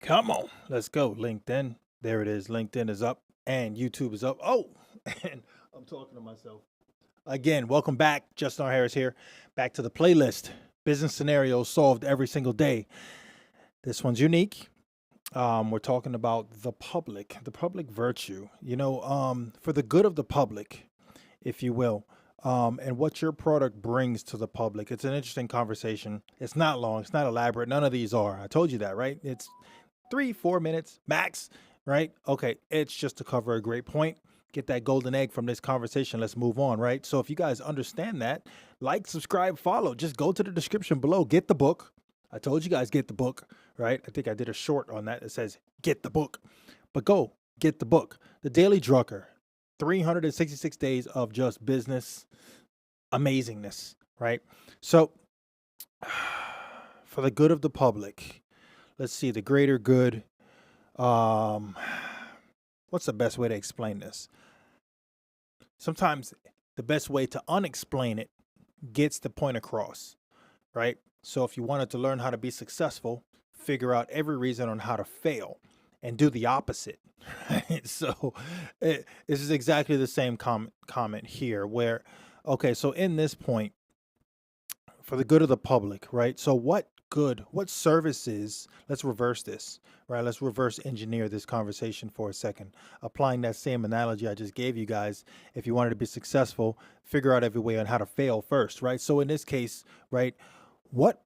Come on, let's go. LinkedIn. There it is. LinkedIn is up and YouTube is up. Oh, and I'm talking to myself. Again, welcome back. Justin R. Harris here. Back to the playlist. Business scenarios solved every single day. This one's unique. We're talking about the public virtue, for the good of the public, if you will, and what your product brings to the public. It's an interesting conversation. It's not long. It's not elaborate. None of these are. I told you that, right? It's 3-4 minutes max, right? Okay, it's just to cover a great point. Get that golden egg from this conversation. Let's move on, right? So if you guys understand that, like, subscribe, follow. Just go to the description below. Get the book. I told you guys get the book, right? I think I did a short on that that says get the book. But go get the book. The Daily Drucker. 366 days of just business amazingness, right? So for the good of the public, let's see, the greater good. What's the best way to explain this? Sometimes the best way to unexplain it gets the point across, right? So if you wanted to learn how to be successful, figure out every reason on how to fail and do the opposite. Right? So this is exactly the same comment here where, okay, so in this point, for the good of the public, right? So what services, let's reverse this, right? Let's reverse engineer this conversation for a second. Applying that same analogy I just gave you guys, if you wanted to be successful, figure out every way on how to fail first, right? So in this case, right, what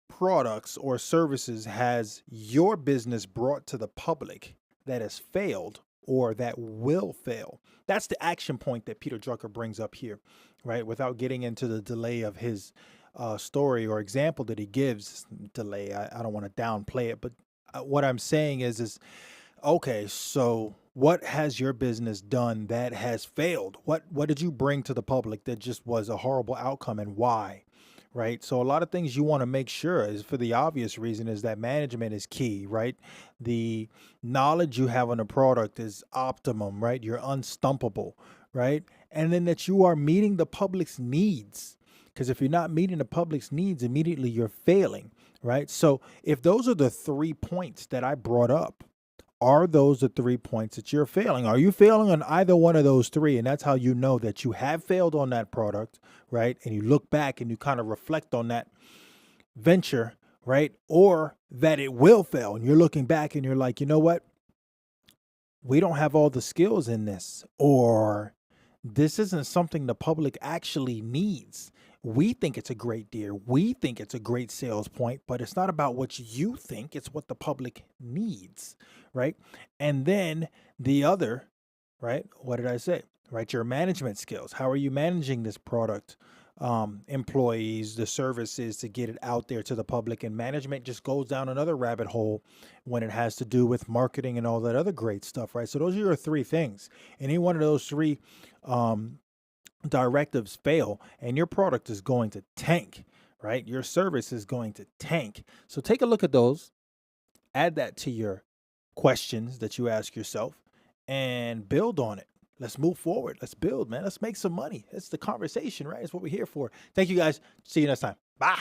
products or services has your business brought to the public that has failed or that will fail? That's the action point that Peter Drucker brings up here, right? Without getting into the delay of his story or example that he gives. Delay, I don't want to downplay it, but what I'm saying is okay, so what has your business done that has failed? What did you bring to the public that just was a horrible outcome, and why? Right? So a lot of things you want to make sure is, for the obvious reason, is that management is key, right? The knowledge you have on a product is optimum, right? You're unstumpable, right? And then that you are meeting the public's needs. Because if you're not meeting the public's needs, immediately you're failing, right? So if those are the 3 points that I brought up, are those the 3 points that you're failing? Are you failing on either one of those 3? And that's how you know that you have failed on that product, right? And you look back and you kind of reflect on that venture, right? Or that it will fail. And you're looking back and you're like, you know what? We don't have all the skills in this, or this isn't something the public actually needs. We think it's a great deal. We think it's a great sales point, but it's not about what you think. It's what the public needs, right? And then the other, right? What did I say? Right? Your management skills. How are you managing this product? Employees, the services to get it out there to the public, and management just goes down another rabbit hole when it has to do with marketing and all that other great stuff, right? So those are your 3 things. Any one of those 3 directives fail, and your product is going to tank, right? Your service is going to tank. So take a look at those, add that to your questions that you ask yourself, and build on it. Let's move forward. Let's build, man. Let's make some money. It's the conversation, right? It's what we're here for. Thank you guys. See you next time. Bye.